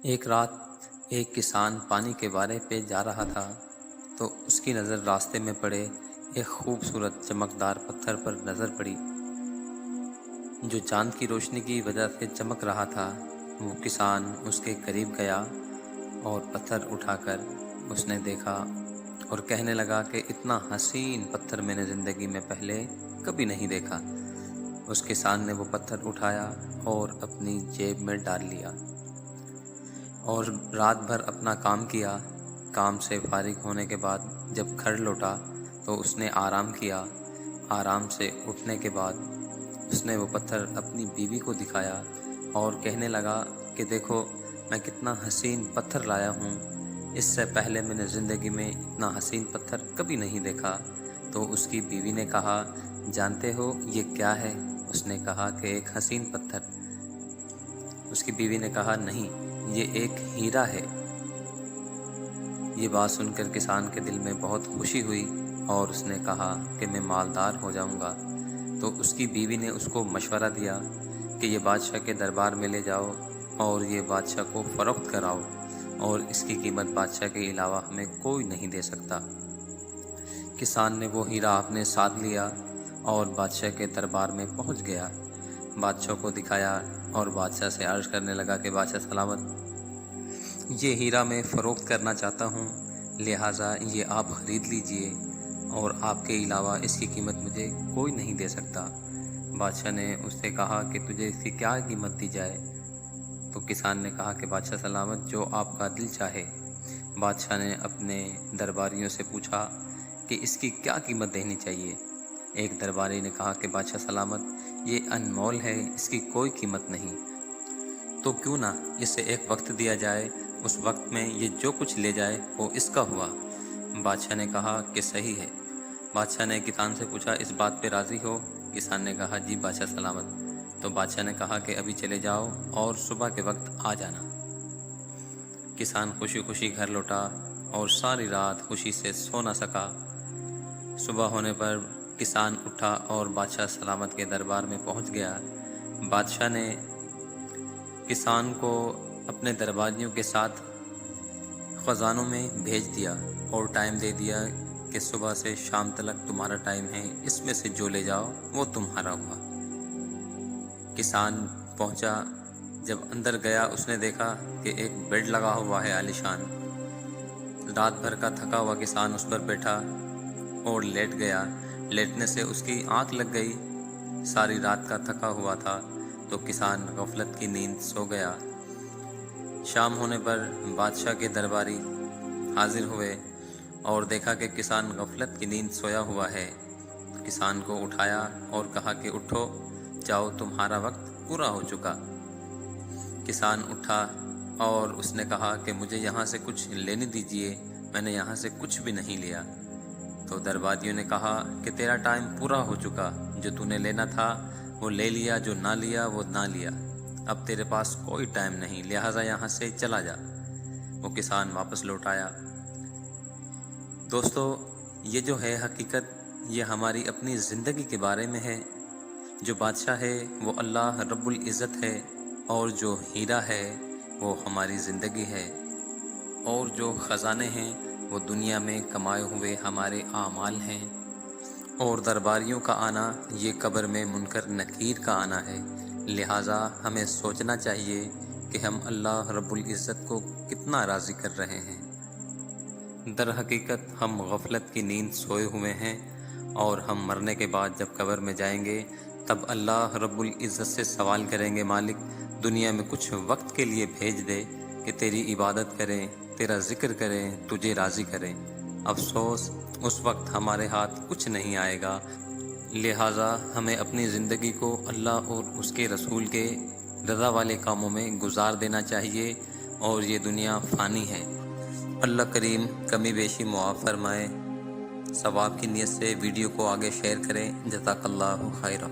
ایک رات ایک کسان پانی کے بارے پہ جا رہا تھا تو اس کی نظر راستے میں پڑے ایک خوبصورت چمکدار پتھر پر نظر پڑی جو چاند کی روشنی کی وجہ سے چمک رہا تھا۔ وہ کسان اس کے قریب گیا اور پتھر اٹھا کر اس نے دیکھا اور کہنے لگا کہ اتنا حسین پتھر میں نے زندگی میں پہلے کبھی نہیں دیکھا۔ اس کسان نے وہ پتھر اٹھایا اور اپنی جیب میں ڈال لیا اور رات بھر اپنا کام کیا۔ کام سے فارغ ہونے کے بعد جب گھر لوٹا تو اس نے آرام کیا۔ آرام سے اٹھنے کے بعد اس نے وہ پتھر اپنی بیوی کو دکھایا اور کہنے لگا کہ دیکھو میں کتنا حسین پتھر لایا ہوں، اس سے پہلے میں نے زندگی میں اتنا حسین پتھر کبھی نہیں دیکھا۔ تو اس کی بیوی نے کہا جانتے ہو یہ کیا ہے؟ اس نے کہا کہ ایک حسین پتھر۔ اس کی بیوی نے کہا نہیں، یہ ایک ہیرا ہے۔ یہ بات سن کر کسان کے دل میں بہت خوشی ہوئی اور اس نے کہا کہ میں مالدار ہو جاؤں گا۔ تو اس کی بیوی نے اس کو مشورہ دیا کہ یہ بادشاہ کے دربار میں لے جاؤ اور یہ بادشاہ کو فروخت کراؤ اور اس کی قیمت بادشاہ کے علاوہ ہمیں کوئی نہیں دے سکتا۔ کسان نے وہ ہیرا اپنے ساتھ لیا اور بادشاہ کے دربار میں پہنچ گیا۔ بادشاہ کو دکھایا اور بادشاہ سے عرض کرنے لگا کہ بادشاہ سلامت، یہ ہیرا میں فروخت کرنا چاہتا ہوں، لہٰذا یہ آپ خرید لیجئے اور آپ کے علاوہ اس کی قیمت مجھے کوئی نہیں دے سکتا۔ بادشاہ نے اس سے کہا کہ تجھے اس کی کیا قیمت دی جائے؟ تو کسان نے کہا کہ بادشاہ سلامت جو آپ کا دل چاہے۔ بادشاہ نے اپنے درباریوں سے پوچھا کہ اس کی کیا قیمت دینی چاہیے؟ ایک درباری نے کہا کہ بادشاہ سلامت یہ انمول ہے، اس کی کوئی قیمت نہیں، تو کیوں نہ اسے ایک وقت دیا جائے، اس وقت میں یہ جو کچھ لے جائے وہ اس کا ہوا۔ بادشاہ نے کہا کہ صحیح ہے۔ بادشاہ نے کسان سے پوچھا اس بات پہ راضی ہو؟ کسان نے کہا جی بادشاہ سلامت۔ تو بادشاہ نے کہا کہ ابھی چلے جاؤ اور صبح کے وقت آ جانا۔ کسان خوشی خوشی گھر لوٹا اور ساری رات خوشی سے سو نہ سکا۔ صبح ہونے پر کسان اٹھا اور بادشاہ سلامت کے دربار میں پہنچ گیا۔ بادشاہ نے کسان کو اپنے درباریوں کے ساتھ خزانوں میں بھیج دیا اور ٹائم دے دیا کہ صبح سے شام تک تمہارا ٹائم ہے، اس میں سے جو لے جاؤ وہ تمہارا ہوا۔ کسان پہنچا، جب اندر گیا اس نے دیکھا کہ ایک بیڈ لگا ہوا ہے عالیشان۔ رات بھر کا تھکا ہوا کسان اس پر بیٹھا اور لیٹ گیا۔ لیٹنے سے اس کی آنکھ لگ گئی، ساری رات کا تھکا ہوا تھا تو کسان غفلت کی نیند سو گیا۔ شام ہونے پر بادشاہ کے درباری حاضر ہوئے اور دیکھا کہ کسان غفلت کی نیند سویا ہوا ہے۔ کسان کو اٹھایا اور کہا کہ اٹھو، جاؤ تمہارا وقت پورا ہو چکا۔ کسان اٹھا اور اس نے کہا کہ مجھے یہاں سے کچھ لینے دیجئے، میں نے یہاں سے کچھ بھی نہیں لیا۔ تو درباریوں نے کہا کہ تیرا ٹائم پورا ہو چکا، جو تو نے لینا تھا وہ لے لیا، جو نہ لیا وہ نہ لیا، اب تیرے پاس کوئی ٹائم نہیں، لہٰذا یہاں سے چلا جا۔ وہ کسان واپس لوٹ آیا۔ دوستو، یہ جو ہے حقیقت، یہ ہماری اپنی زندگی کے بارے میں ہے۔ جو بادشاہ ہے وہ اللہ رب العزت ہے اور جو ہیرا ہے وہ ہماری زندگی ہے، اور جو خزانے ہیں وہ دنیا میں کمائے ہوئے ہمارے اعمال ہیں، اور درباریوں کا آنا یہ قبر میں منکر نکیر کا آنا ہے۔ لہٰذا ہمیں سوچنا چاہیے کہ ہم اللہ رب العزت کو کتنا راضی کر رہے ہیں۔ در حقیقت ہم غفلت کی نیند سوئے ہوئے ہیں، اور ہم مرنے کے بعد جب قبر میں جائیں گے تب اللہ رب العزت سے سوال کریں گے، مالک دنیا میں کچھ وقت کے لیے بھیج دے کہ تیری عبادت کریں، تیرا ذکر کریں، تجھے راضی کریں۔ افسوس اس وقت ہمارے ہاتھ کچھ نہیں آئے گا، لہٰذا ہمیں اپنی زندگی کو اللہ اور اس کے رسول کے رضا والے کاموں میں گزار دینا چاہیے، اور یہ دنیا فانی ہے۔ اللہ کریم کمی بیشی معاف فرمائے۔ ثواب کی نیت سے ویڈیو کو آگے شیئر کریں۔ جزاک اللہ خیرہ۔